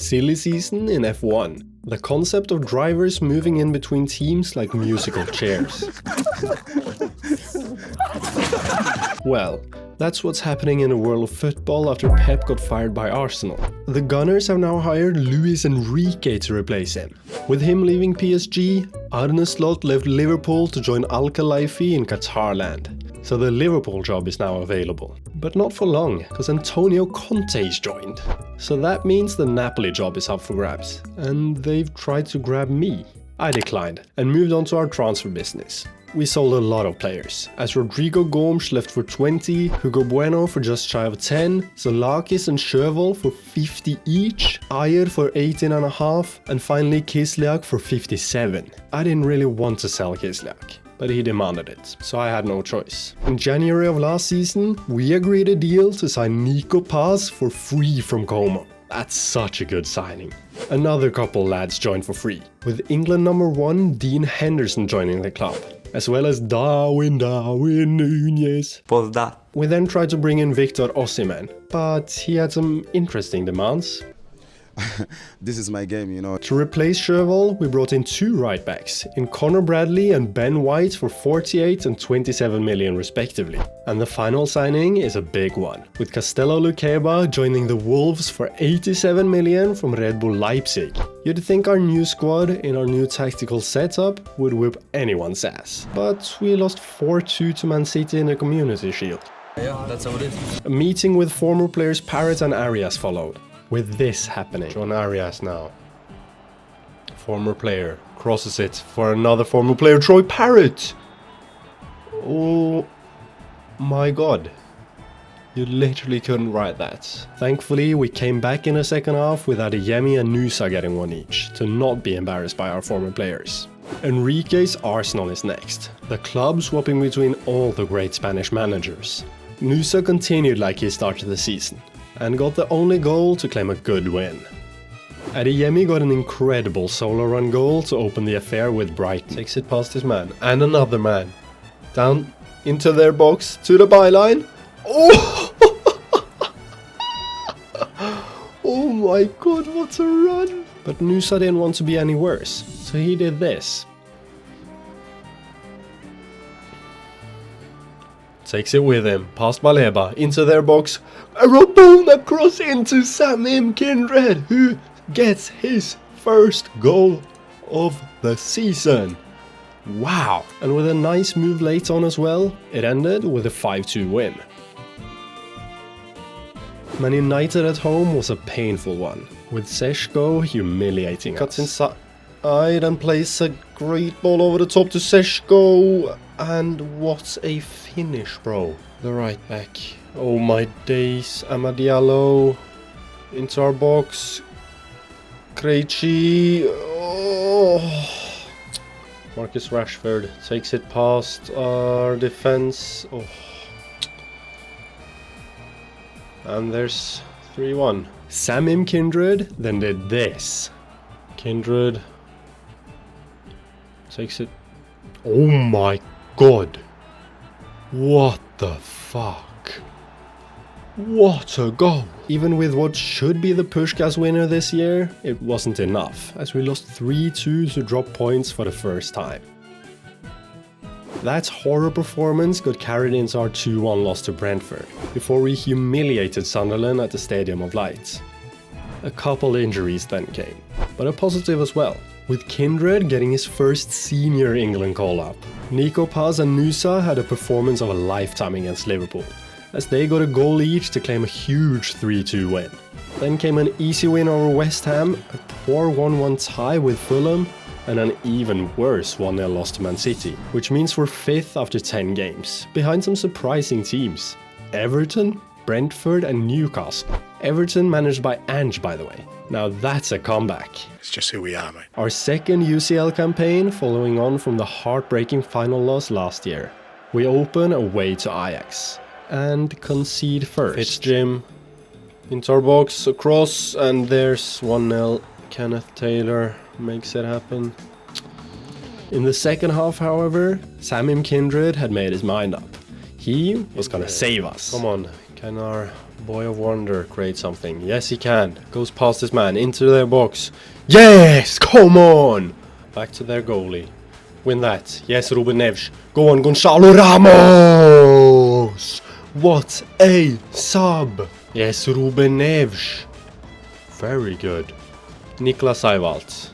silly season in F1. The concept of drivers moving in between teams like musical chairs. Well, that's what's happening in the world of football after Pep got fired by Arsenal. The Gunners have now hired Luis Enrique to replace him. With him leaving PSG, Arne Slot left Liverpool to join Al Khelaifi in Qatarland. So the Liverpool job is now available. But not for long, because Antonio Conte's joined. So that means the Napoli job is up for grabs. And they've tried to grab me. I declined and moved on to our transfer business. We sold a lot of players, as Rodrigo Gomes left for 20, Hugo Bueno for just shy of 10, Zolakis and Sjöwall for 50 each, Ayer for 18.5, and finally Kislyak for 57. I didn't really want to sell Kislyak, but he demanded it, so I had no choice. In January of last season, we agreed a deal to sign Nico Paz for free from Como. That's such a good signing. Another couple lads joined for free, with England number 1 Dean Henderson joining the club, as well as Darwin Núñez. What's that? We then tried to bring in Victor Osimhen, but he had some interesting demands. This is my game, you know. To replace Sjöwall, we brought in 2 right-backs, in Connor Bradley and Ben White for 48 and 27 million respectively. And the final signing is a big one, with Castello Luqueba joining the Wolves for 87 million from Red Bull Leipzig. You'd think our new squad in our new tactical setup would whip anyone's ass, but we lost 4-2 to Man City in the Community Shield. Yeah, that's how it is. A meeting with former players Parrott and Arias followed. With this happening, John Arias now, former player, crosses it for another former player, Troy Parrott! Oh my god, you literally couldn't write that. Thankfully, we came back in the second half with Adeyemi and Nusa getting 1 each, to not be embarrassed by our former players. Enrique's Arsenal is next, the club swapping between all the great Spanish managers. Nusa continued like he started the season, and got the only goal to claim a good win. Adeyemi got an incredible solo run goal to open the affair with Brighton. Takes it past his man, and another man. Down into their box, to the byline. Oh! Oh my god, what a run! But Nusa didn't want to be any worse, so he did this. Takes it with him, past Baleba, into their box. A Rabona cross into Samim Kindred, who gets his first goal of the season. Wow! And with a nice move late on as well, it ended with a 5-2 win. Man United at home was a painful one, with Seško humiliating us. Cuts inside and plays a great ball over the top to Seško. And what a finish, bro. The right back. Oh my days. Amad Diallo into our box. Krejci. Oh. Marcus Rashford takes it past our defense. Oh. And there's 3-1. Samim Kindred then did this. Kindred takes it. Oh my god. What the fuck? What a goal! Even with what should be the Puskás winner this year, it wasn't enough, as we lost 3-2 to drop points for the first time. That horror performance got carried into our 2-1 loss to Brentford, before we humiliated Sunderland at the Stadium of Light. A couple injuries then came, but a positive as well, with Kindred getting his first senior England call-up. Nico Paz and Nusa had a performance of a lifetime against Liverpool, as they got a goal each to claim a huge 3-2 win. Then came an easy win over West Ham, a poor 1-1 tie with Fulham, and an even worse 1-0 loss to Man City, which means we're 5th after 10 games, behind some surprising teams. Everton, Brentford and Newcastle. Everton managed by Ange, by the way. Now that's a comeback. It's just who we are, mate. Our second UCL campaign following on from the heartbreaking final loss last year. We open away to Ajax and concede first. It's Jim into our box, across, and there's 1-0. Kenneth Taylor makes it happen. In the second half, however, Samim Kindred had made his mind up. He was gonna save us. Come on, can our Boy of Wonder create something. Yes, he can. Goes past this man into their box. Yes! Come on! Back to their goalie. Win that. Yes, Ruben Neves. Go on, Gonzalo Ramos! What a sub! Yes, Ruben Neves. Very good. Niklas Eiwalt.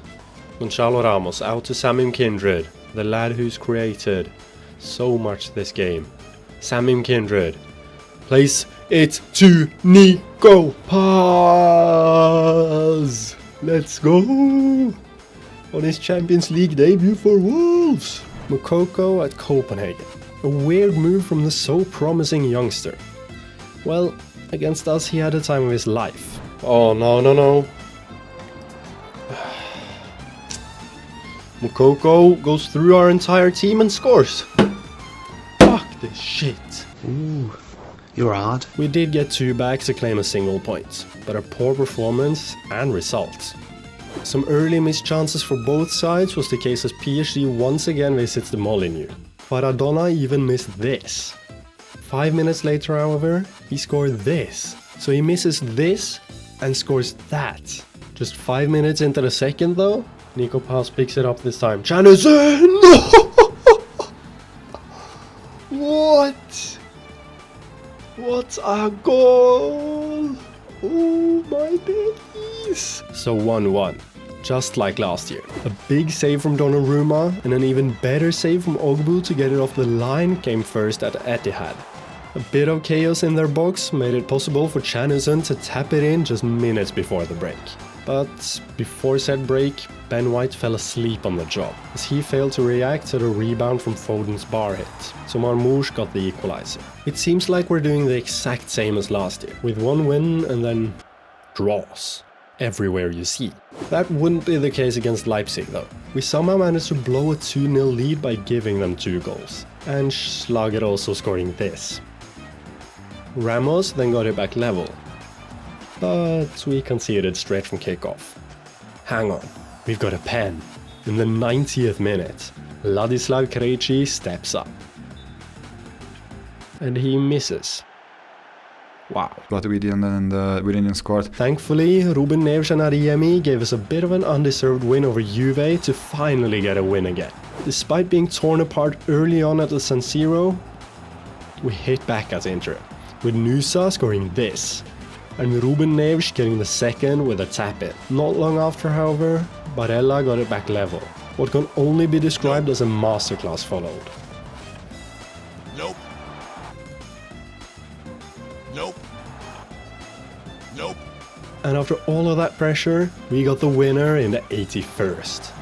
Gonzalo Ramos out to Samim Kindred. The lad who's created so much this game. Samim Kindred. Place it to Nico Paz. Let's go. On his Champions League debut for Wolves. Mokoko at Copenhagen. A weird move from the so promising youngster. Well, against us he had the time of his life. Oh, no. Mokoko goes through our entire team and scores. Fuck this shit. Ooh, you're hard. We did get 2 back to claim a single point, but a poor performance and results. Some early missed chances for both sides was the case as PSG once again visits the Molineux. Maradona even missed this. 5 minutes later, however, he scored this. So he misses this and scores that. Just 5 minutes into the second though, Nico Paz picks it up this time. Chanuzin! What? What a goal! Oh my days! So 1-1. Just like last year. A big save from Donnarumma and an even better save from Ogbu to get it off the line came first at Etihad. A bit of chaos in their box made it possible for Chanuzin to tap it in just minutes before the break. But before said break, Ben White fell asleep on the job, as he failed to react to the rebound from Foden's bar hit, so Marmoush got the equalizer. It seems like we're doing the exact same as last year, with 1 win and then draws everywhere you see. That wouldn't be the case against Leipzig though. We somehow managed to blow a 2-0 lead by giving them 2 goals, and Schlager also scoring this. Ramos then got it back level, but we conceded straight from kickoff. Hang on, we've got a pen. In the 90th minute, Ladislav Krejci steps up. And he misses. Wow. But we didn't score. Thankfully, Ruben Neves and Adeyemi gave us a bit of an undeserved win over Juve to finally get a win again. Despite being torn apart early on at the San Siro, we hit back at Inter, with Nusa scoring this, and Ruben Neves getting the second with a tap-in. Not long after, however, Barella got it back level. What can only be described as a masterclass followed. Nope. And after all of that pressure, we got the winner in the 81st.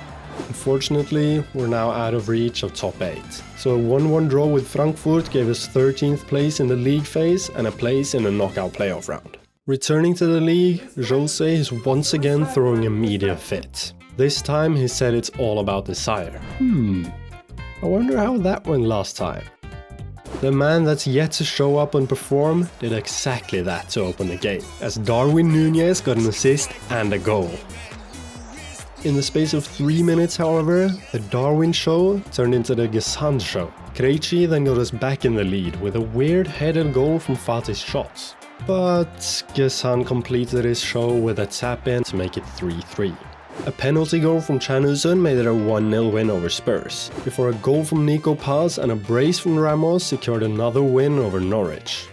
Unfortunately, we're now out of reach of top 8. So a 1-1 draw with Frankfurt gave us 13th place in the league phase and a place in the knockout playoff round. Returning to the league, Jose is once again throwing a media fit. This time he said it's all about desire. I wonder how that went last time. The man that's yet to show up and perform did exactly that to open the game, as Darwin Núñez got an assist and a goal. In the space of 3 minutes, however, the Darwin show turned into the Gesand show. Krejci then got us back in the lead with a weird headed goal from Fatih's shots. But Gesand completed his show with a tap-in to make it 3-3. A penalty goal from Chanuzin made it a 1-0 win over Spurs, before a goal from Nico Paz and a brace from Ramos secured another win over Norwich.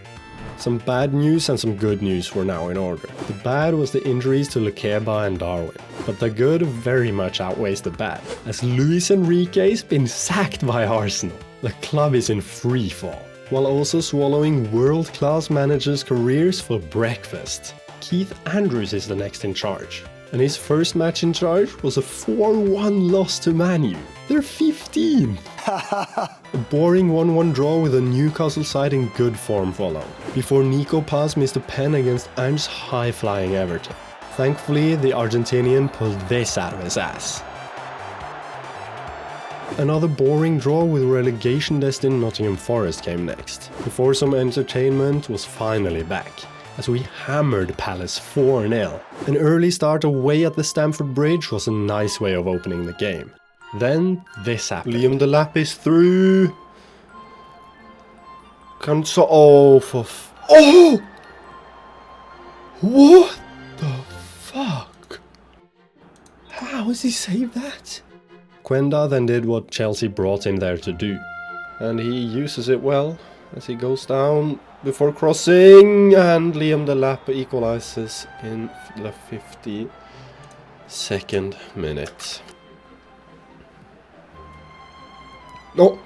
Some bad news and some good news were now in order. The bad was the injuries to Lukeba and Darwin, but the good very much outweighs the bad, as Luis Enrique's been sacked by Arsenal. The club is in free fall, while also swallowing world-class managers' careers for breakfast. Keith Andrews is the next in charge, and his first match in charge was a 4-1 loss to Man U. They're 15th! A boring 1-1 draw with a Newcastle side in good form followed, before Nico Paz missed a pen against Ange's high-flying Everton. Thankfully, the Argentinian pulled this out of his ass. Another boring draw with relegation-destined Nottingham Forest came next, before some entertainment was finally back, as we hammered Palace 4-0. An early start away at the Stamford Bridge was a nice way of opening the game. Then this happened. Liam Delap is through. Oh! What the fuck? How has he saved that? Quenda then did what Chelsea brought him there to do. And he uses it well as he goes down before crossing, and Liam Delap equalizes in the 52nd minute. No!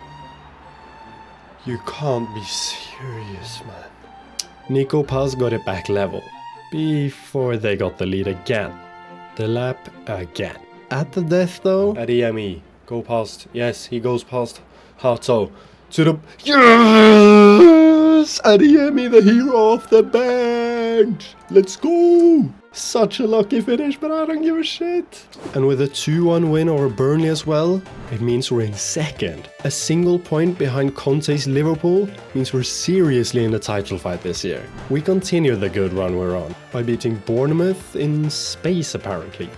You can't be serious, man. Nico Paz got it back level before they got the lead again. Delap again. At the death though, Adeyemi, go past. Yes, he goes past Hato to the... Yes! Adeyemi, the hero off the bench! Let's go! Such a lucky finish, but I don't give a shit. And with a 2-1 win over Burnley as well, it means we're in second. A single point behind Conte's Liverpool means we're seriously in the title fight this year. We continue the good run we're on by beating Bournemouth in space apparently.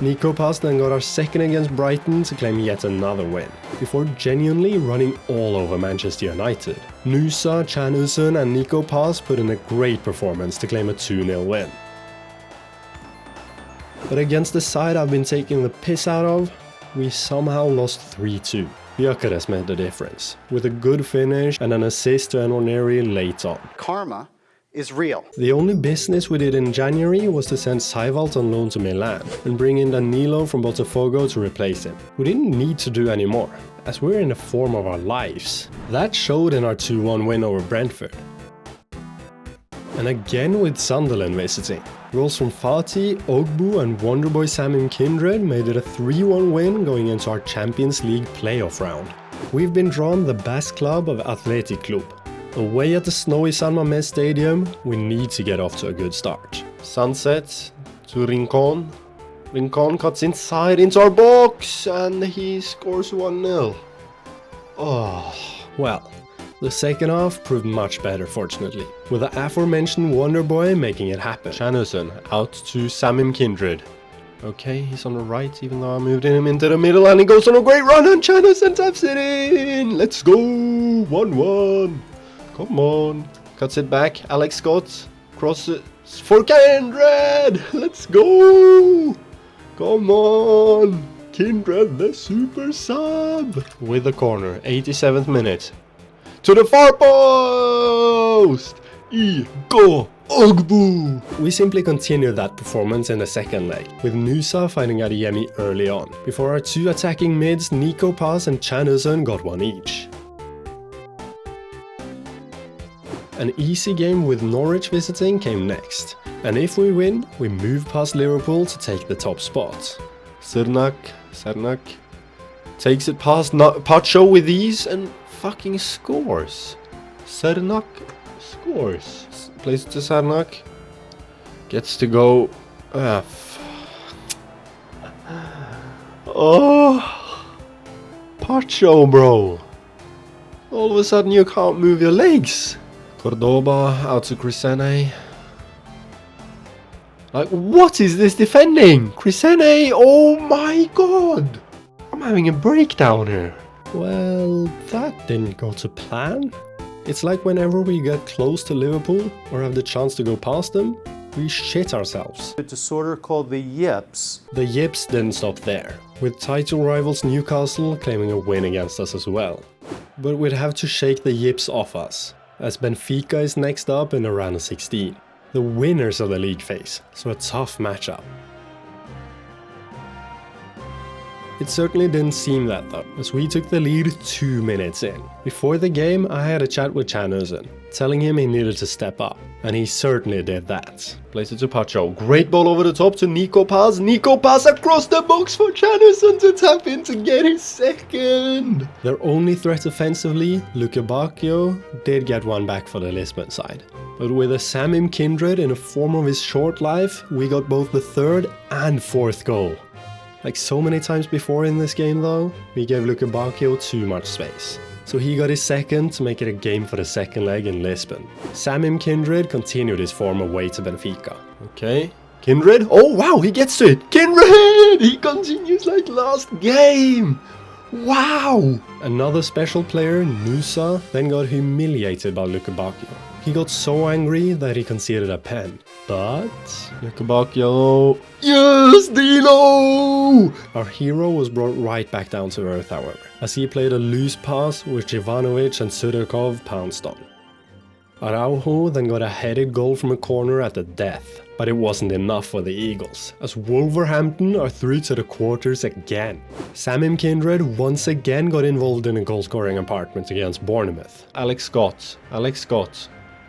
Nico Paz then got our second against Brighton to claim yet another win, before genuinely running all over Manchester United. Nusa, Chanusun and Nico Paz put in a great performance to claim a 2-0 win. But against the side I've been taking the piss out of, we somehow lost 3-2. Gyökeres made the difference, with a good finish and an assist to Enoneri late on. Karma is real. The only business we did in January was to send Seivalt on loan to Milan and bring in Danilo from Botafogo to replace him. We didn't need to do any more, as we're in the form of our lives. That showed in our 2-1 win over Brentford. And again with Sunderland visiting. Goals from Fati, Ogbu and Wonderboy Samim Kindred made it a 3-1 win going into our Champions League playoff round. We've been drawn the Basque club of Athletic Club. Away at the snowy San Mamés Stadium, we need to get off to a good start. Sunset to Rincon. Rincon cuts inside into our box and he scores 1-0. Oh, well. The second half proved much better, fortunately, with the aforementioned Wonderboy making it happen. Chanusun out to Samim Kindred. Okay, he's on the right, even though I moved him into the middle, and he goes on a great run, and Chanusun taps it in! Let's go! 1-1! Come on! Cuts it back, Alex Scott crosses for Kindred! Let's go! Come on! Kindred, the super sub! With the corner, 87th minute. To the far post! Go Ogbu! We simply continued that performance in the second leg, with Nusa finding Adeyemi early on, before our two attacking mids Nico Paz and Chanusun got one each. An easy game with Norwich visiting came next, and if we win, we move past Liverpool to take the top spot. Sernak takes it past Pacho with ease and fucking scores. Sernak scores. Plays it to Sernak. Gets to go. Oh, Pacho, bro. All of a sudden you can't move your legs. Cordoba out to Crisene. Like, what is this defending? Crisene, oh my god. I'm having a breakdown here. Well, that didn't go to plan. It's like whenever we get close to Liverpool or have the chance to go past them, we shit ourselves. A disorder called the yips. The yips didn't stop there, with title rivals Newcastle claiming a win against us as well. But we'd have to shake the yips off us, as Benfica is next up in the round of 16. The winners of the league phase, so a tough matchup. It certainly didn't seem that though, as we took the lead 2 minutes in. Before the game, I had a chat with Chanusun, telling him he needed to step up, and he certainly did that. Plays it to Pacho, great ball over the top to Nico Paz. Nico Paz across the box for Chanusun to tap in to get his second. Their only threat offensively, Luka Bacchio, did get one back for the Lisbon side. But with a Samim Kindred in the form of his short life, we got both the third and fourth goal. Like so many times before in this game though, we gave Luka Bacchio too much space. So he got his second to make it a game for the second leg in Lisbon. Samim Kindred continued his form away to Benfica. Okay, Kindred, oh wow, he gets to it! Kindred! He continues like last game! Wow! Another special player, Nusa, then got humiliated by Luka Bacchio. He got so angry that he conceded a pen. But look back, yo. Yes, Dino! Our hero was brought right back down to earth, however, as he played a loose pass which Ivanovic and Sudakov pounced on. Araujo then got a headed goal from a corner at the death, but it wasn't enough for the Eagles, as Wolverhampton are through to the quarters again. Samim Kindred once again got involved in a goal-scoring apartment against Bournemouth. Alex Scott,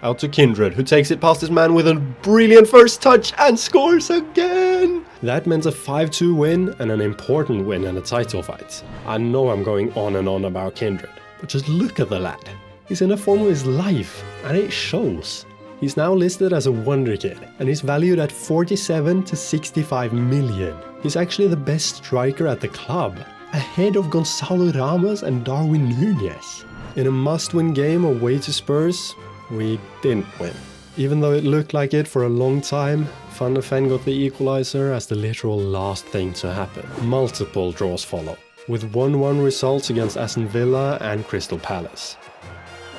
out to Kindred, who takes it past his man with a brilliant first touch and scores again! That meant a 5-2 win and an important win in a title fight. I know I'm going on and on about Kindred, but just look at the lad. He's in a form of his life, and it shows. He's now listed as a wonder kid, and he's valued at 47 to 65 million. He's actually the best striker at the club, ahead of Gonzalo Ramos and Darwin Núñez. In a must-win game away to Spurs, we didn't win. Even though it looked like it for a long time, Van de Ven got the equalizer as the literal last thing to happen. Multiple draws follow, with 1-1 results against Aston Villa and Crystal Palace.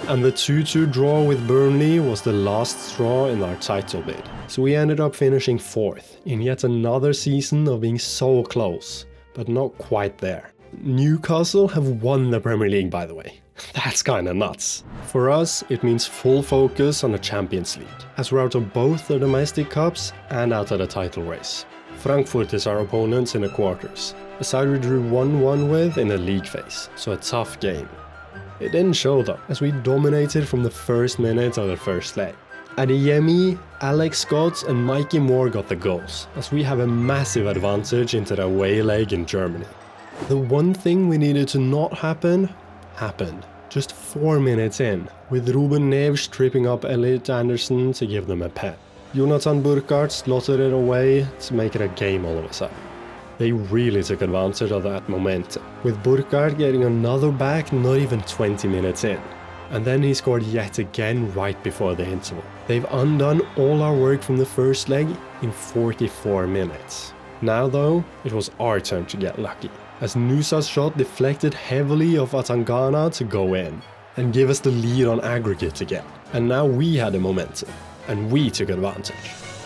And the 2-2 draw with Burnley was the last straw in our title bid. So we ended up finishing 4th in yet another season of being so close, but not quite there. Newcastle have won the Premier League, by the way. That's kinda nuts. For us, it means full focus on the Champions League, as we're out of both the domestic cups and out of the title race. Frankfurt is our opponents in the quarters, a side we drew 1-1 with in the league phase, so a tough game. It didn't show though, as we dominated from the first minute of the first leg. Adeyemi, Alex Scott and Mikey Moore got the goals, as we have a massive advantage into the away leg in Germany. The one thing we needed to not happen, happened. Just 4 minutes in, with Ruben Neves tripping up Elliot Anderson to give them a pen. Jonathan Burkhardt slotted it away to make it a game all of a sudden. They really took advantage of that momentum, with Burkhardt getting another back not even 20 minutes in. And then he scored yet again right before the interval. They've undone all our work from the first leg in 44 minutes. Now though, it was our turn to get lucky, as Nusa's shot deflected heavily off Atangana to go in, and give us the lead on aggregate again. And now we had the momentum, and we took advantage.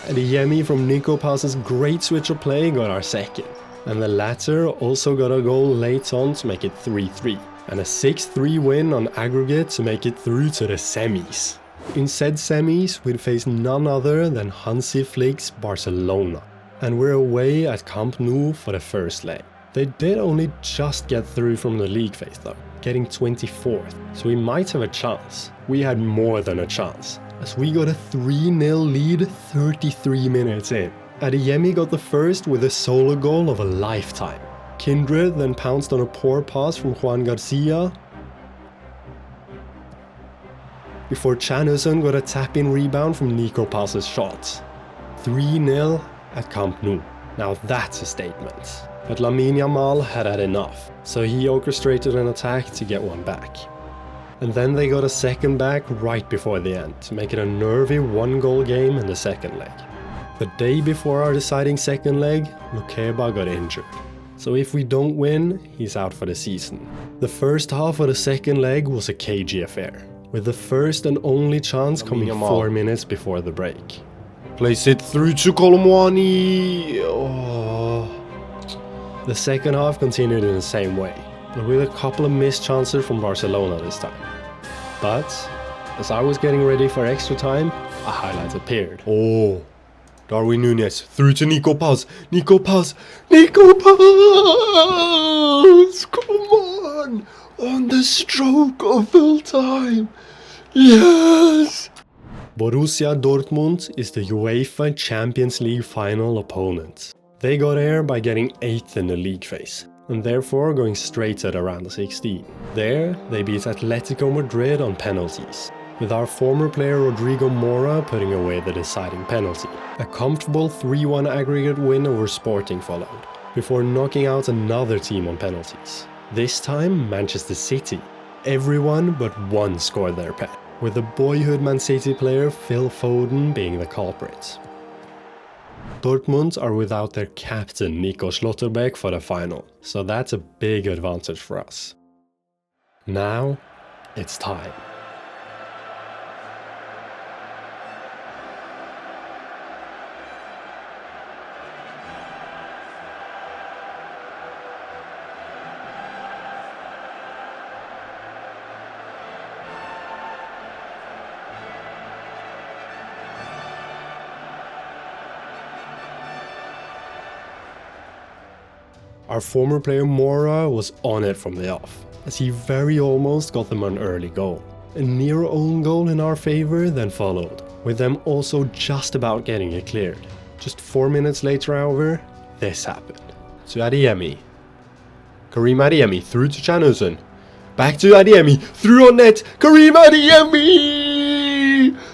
Adeyemi from Nico Pass's great switch of play got our second, and the latter also got a goal late on to make it 3-3, and a 6-3 win on aggregate to make it through to the semis. In said semis, we'd face none other than Hansi Flick's Barcelona, and we're away at Camp Nou for the first leg. They did only just get through from the league phase though, getting 24th, so we might have a chance. We had more than a chance, as we got a 3-0 lead 33 minutes in. Adeyemi got the first with a solo goal of a lifetime. Kindred then pounced on a poor pass from Juan Garcia, before Chanuson got a tap-in rebound from Nico Pass's shot. 3-0 at Camp Nou. Now that's a statement. But Lamine Yamal had enough, so he orchestrated an attack to get one back. And then they got a second back right before the end to make it a nervy 1-goal game in the second leg. The day before our deciding second leg, Lukeba got injured. So if we don't win, he's out for the season. The first half of the second leg was a cagey affair, with the first and only chance coming 4 minutes before the break. Place it through to Kolomwani! Oh. The second half continued in the same way, but with a couple of missed chances from Barcelona this time. But, as I was getting ready for extra time, a highlight appeared. Oh, Darwin Núñez through to Nico Paz! Nico Paz! Nico Paz! Come on! On the stroke of full time! Yes! Borussia Dortmund is the UEFA Champions League final opponent. They got here by getting 8th in the league phase, and therefore going straight at around 16. There, they beat Atletico Madrid on penalties, with our former player Rodrigo Mora putting away the deciding penalty. A comfortable 3-1 aggregate win over Sporting followed, before knocking out another team on penalties. This time, Manchester City. Everyone but one scored their pen, with the boyhood Man City player Phil Foden being the culprit. Dortmund are without their captain Nico Schlotterbeck for the final, so that's a big advantage for us. Now, it's time. Our former player Mora was on it from the off, as he very almost got them an early goal. A near own goal in our favor then followed, with them also just about getting it cleared. Just 4 minutes later, however, this happened. To Adeyemi. Karim Adeyemi through to Chanuzan. Back to Adeyemi, through on net, Karim Adeyemi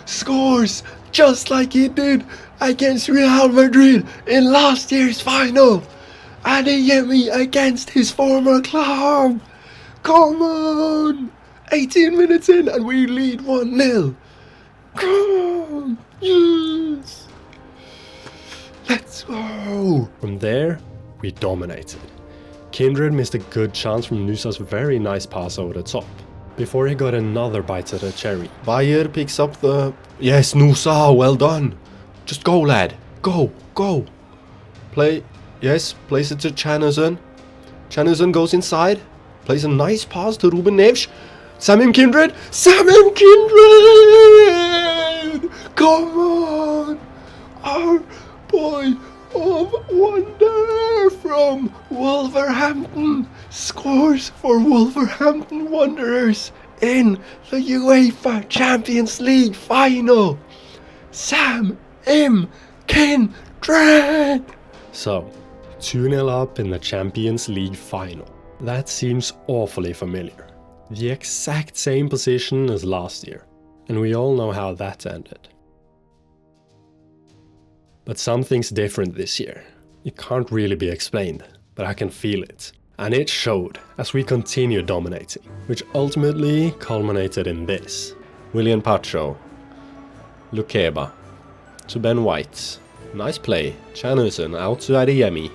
scores just like he did against Real Madrid in last year's final. Adeyemi against his former club. Come on! 18 minutes in and we lead 1-0. Come on! Yes! Let's go! From there, we dominated. Kindred missed a good chance from Nusa's very nice pass over the top, before he got another bite at the cherry. Bayer picks up the... Yes, Nusa, well done! Just go, lad! Go, go! Play... Yes, place it to Chanuzan. Chanuzan goes inside, plays a nice pass to Ruben Neves. Samim Kindred! Samim Kindred! Come on! Our boy of wonder from Wolverhampton scores for Wolverhampton Wanderers in the UEFA Champions League final. Sam M. Kindred. So, 2-0 up in the Champions League final. That seems awfully familiar. The exact same position as last year, and we all know how that ended. But something's different this year. It can't really be explained, but I can feel it. And it showed as we continued dominating, which ultimately culminated in this. William Pacho, Lukeba, to Ben White. Nice play. Chanuzan out to Adeyemi.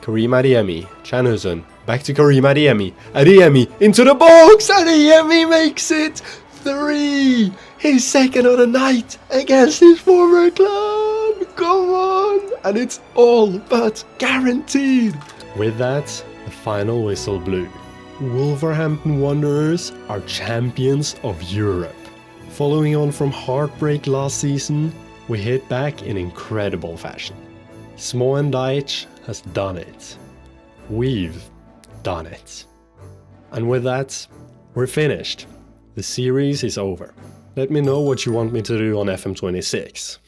Karim Adeyemi. Chanuzan. Back to Karim Adeyemi. Adeyemi into the box. Adeyemi makes it 3. His second of the night against his former club. Come on. And it's all but guaranteed. With that, the final whistle blew. Wolverhampton Wanderers are champions of Europe. Following on from heartbreak last season, we hit back in incredible fashion. Småen has done it. We've done it. And with that, we're finished. The series is over. Let me know what you want me to do on FM26.